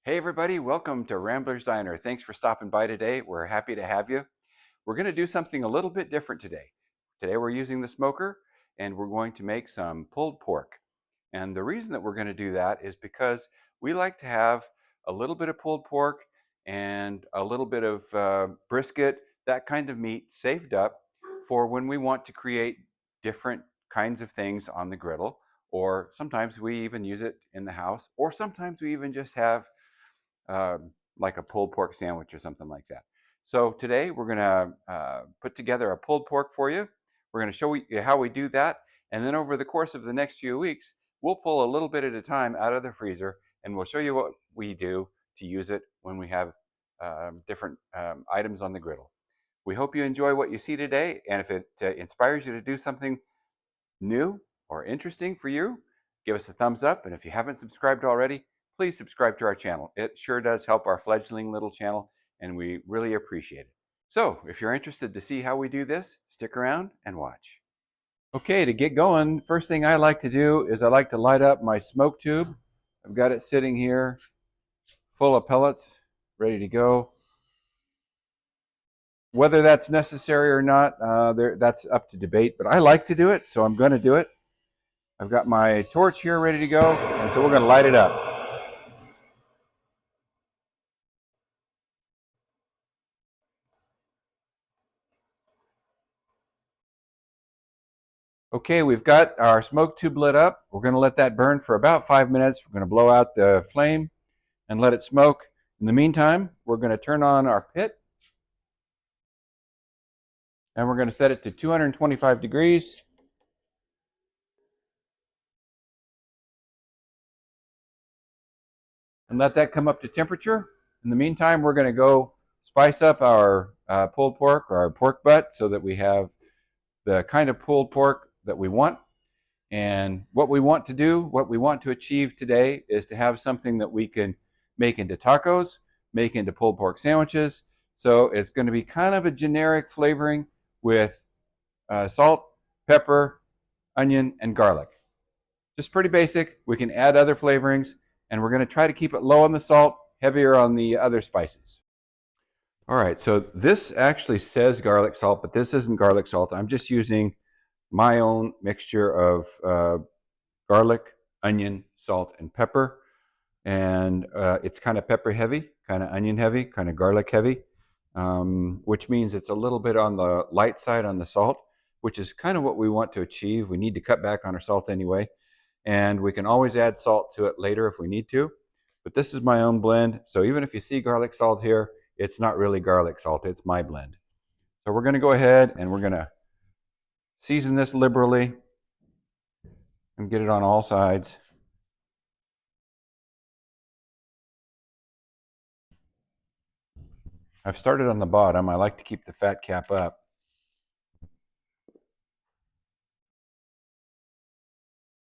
Hey everybody, welcome to Rambler's Diner. Thanks for stopping by today. We're happy to have you. We're going to do something a little bit different today. Today we're using the smoker and we're going to make some pulled pork. And the reason that we're going to do that is because we like to have a little bit of pulled pork and a little bit of brisket, that kind of meat saved up for when we want to create different kinds of things on the griddle. Or sometimes we even use it in the house, or sometimes we even just have like a pulled pork sandwich or something like that. So today we're going to put together a pulled pork for you. We're going to show you how we do that. And then over the course of the next few weeks, we'll pull a little bit at a time out of the freezer and we'll show you what we do to use it when we have different items on the griddle. We hope you enjoy what you see today. And if it inspires you to do something new or interesting for you, give us a thumbs up. And if you haven't subscribed already, please subscribe to our channel. It sure does help our fledgling little channel, and we really appreciate it. So if you're interested to see how we do this, stick around and watch. Okay, to get going, first thing I like to do is I like to light up my smoke tube. I've got it sitting here full of pellets, ready to go. Whether that's necessary or not, that's up to debate, but I like to do it, so I'm going to do it. I've got my torch here ready to go, and so we're going to light it up. Okay, we've got our smoke tube lit up. We're going to let that burn for about 5 minutes. We're going to blow out the flame and let it smoke. In the meantime, we're going to turn on our pit. And we're going to set it to 225 degrees. And let that come up to temperature. In the meantime, we're going to go spice up our pulled pork or our pork butt so that we have the kind of pulled pork that we want. And what we want to do, what we want to achieve today is to have something that we can make into tacos, make into pulled pork sandwiches. So it's going to be kind of a generic flavoring with salt, pepper, onion, and garlic. Just pretty basic. We can add other flavorings, and we're going to try to keep it low on the salt, heavier on the other spices. All right, so this actually says garlic salt, but this isn't garlic salt. I'm just using my own mixture of garlic, onion, salt, and pepper. And it's kind of pepper heavy, kind of onion heavy, kind of garlic heavy, which means it's a little bit on the light side on the salt, which is kind of what we want to achieve. We need to cut back on our salt anyway. And we can always add salt to it later if we need to. But this is my own blend. So even if you see garlic salt here, it's not really garlic salt. It's my blend. So we're going to go ahead and we're going to season this liberally and get it on all sides. I've started on the bottom. I like to keep the fat cap up.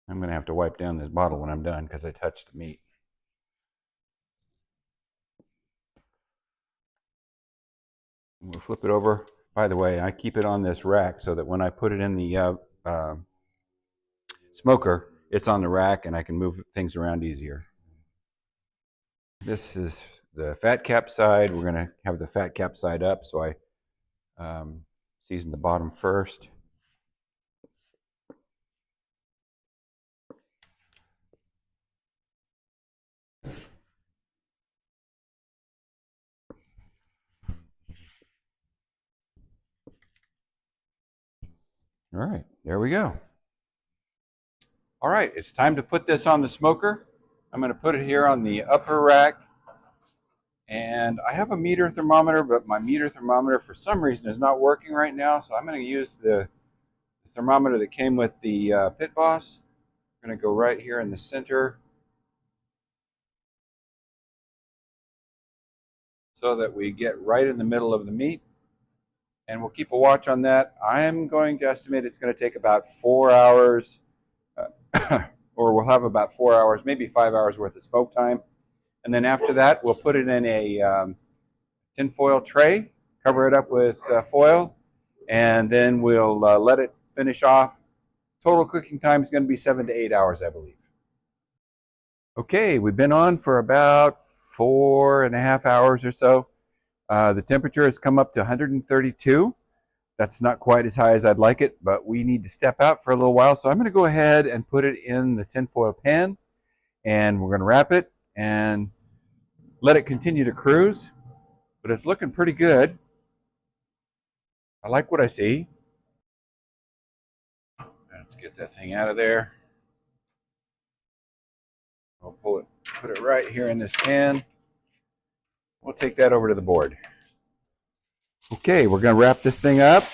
I'm going to have to wipe down this bottle when I'm done because I touched the meat. We'll flip it over. By the way, I keep it on this rack so that when I put it in the smoker, it's on the rack and I can move things around easier. This is the fat cap side. We're going to have the fat cap side up, so I season the bottom first. All right, there we go. All right, it's time to put this on the smoker. I'm going to put it here on the upper rack. And I have a meter thermometer, but my meter thermometer for some reason is not working right now. So I'm going to use the thermometer that came with the Pit Boss. I'm going to go right here in the center so that we get right in the middle of the meat. And we'll keep a watch on that. I'm going to estimate it's going to take about 4 hours, or we'll have about 4 hours, maybe 5 hours worth of smoke time. And then after that, we'll put it in a tin foil tray, cover it up with foil, and then we'll let it finish off. Total cooking time is going to be 7 to 8 hours, I believe. Okay, we've been on for about 4.5 hours or so. The temperature has come up to 132. That's not quite as high as I'd like it, but we need to step out for a little while. So I'm going to go ahead and put it in the tinfoil pan, and we're going to wrap it and let it continue to cruise. But it's looking pretty good. I like what I see. Let's get that thing out of there. We'll pull it, put it right here in this pan. We'll take that over to the board. Okay, we're going to wrap this thing up.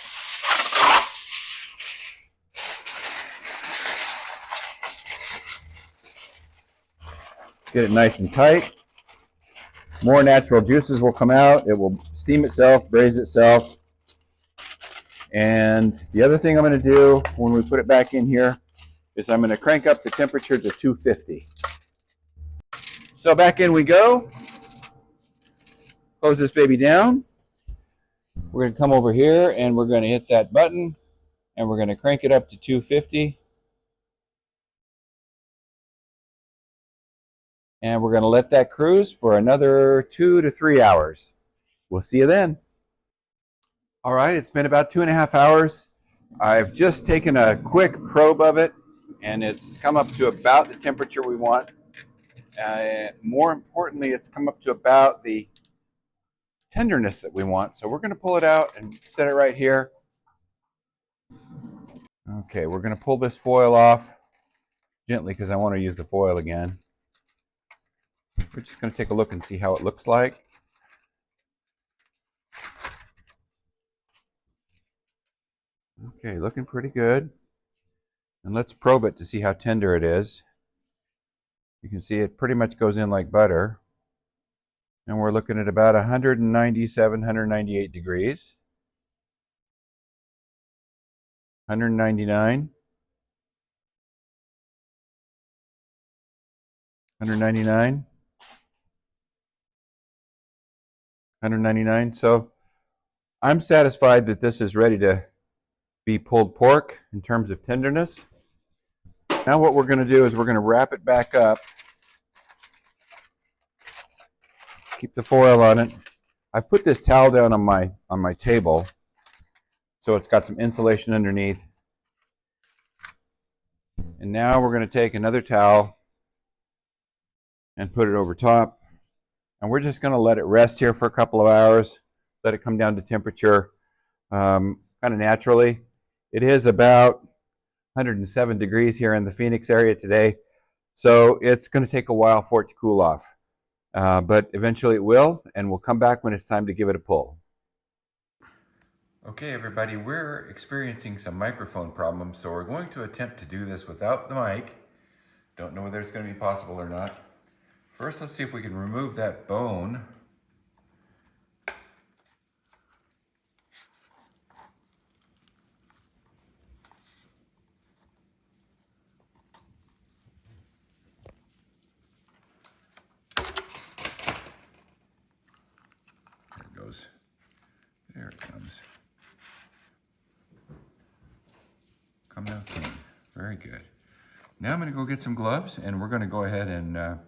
Get it nice and tight. More natural juices will come out. It will steam itself, braise itself. And the other thing I'm going to do when we put it back in here is I'm going to crank up the temperature to 250. So back in we go. Close this baby down. We're going to come over here and we're going to hit that button and we're going to crank it up to 250. And we're going to let that cruise for another 2 to 3 hours. We'll see you then. All right, it's been about 2.5 hours. I've just taken a quick probe of it, and it's come up to about the temperature we want. More importantly, it's come up to about the tenderness that we want. So we're going to pull it out and set it right here. Okay, we're going to pull this foil off gently because I want to use the foil again. We're just going to take a look and see how it looks like. Okay, looking pretty good. And let's probe it to see how tender it is. You can see it pretty much goes in like butter. And we're looking at about 197, 198 degrees. 199. 199. 199. So I'm satisfied that this is ready to be pulled pork in terms of tenderness. Now what we're going to do is we're going to wrap it back up. Keep the foil on it. I've put this towel down on my table so it's got some insulation underneath. And now we're going to take another towel and put it over top. And we're just going to let it rest here for a couple of hours. Let it come down to temperature kind of naturally. It is about 107 degrees here in the Phoenix area today. So it's going to take a while for it to cool off. But eventually it will, and we'll come back when it's time to give it a pull. Okay, everybody, we're experiencing some microphone problems, so we're going to attempt to do this without the mic. Don't know whether it's going to be possible or not. First, let's see if we can remove that bone. There it goes. There it comes. Coming out clean. Very good. Now I'm going to go get some gloves, and we're going to go ahead and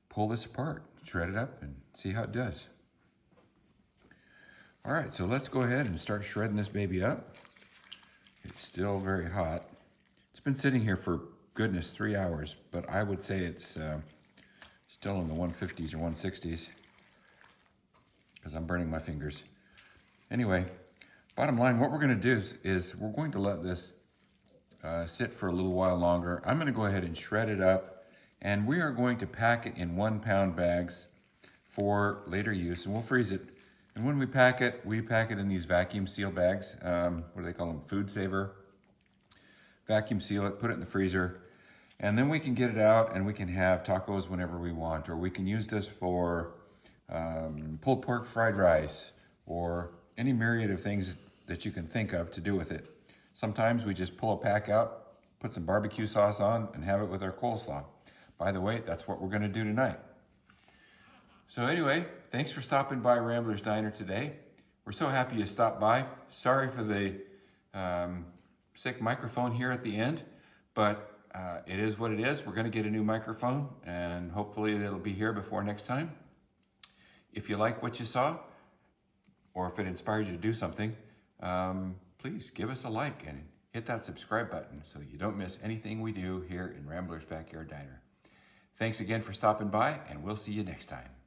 pull this apart, shred it up, and see how it does. All right, so let's go ahead and start shredding this baby up. It's still very hot. It's been sitting here for, goodness, 3 hours, but I would say it's still in the 150s or 160s because I'm burning my fingers. Anyway, bottom line, what we're going to do is we're going to let this sit for a little while longer. I'm going to go ahead and shred it up, and we are going to pack it in 1 pound bags for later use, and we'll freeze it. And when we pack it in these vacuum seal bags. What do they call them? Food saver. Vacuum seal it, put it in the freezer, and then we can get it out and we can have tacos whenever we want, or we can use this for pulled pork fried rice, or any myriad of things that you can think of to do with it. Sometimes we just pull a pack out, put some barbecue sauce on, and have it with our coleslaw. By the way, that's what we're going to do tonight. So anyway, thanks for stopping by Rambler's Diner today. We're so happy you stopped by. Sorry for the sick microphone here at the end, but it is what it is. We're going to get a new microphone, and hopefully it'll be here before next time. If you like what you saw, or if it inspired you to do something, please give us a like and hit that subscribe button so you don't miss anything we do here in Rambler's Backyard Diner. Thanks again for stopping by, and we'll see you next time.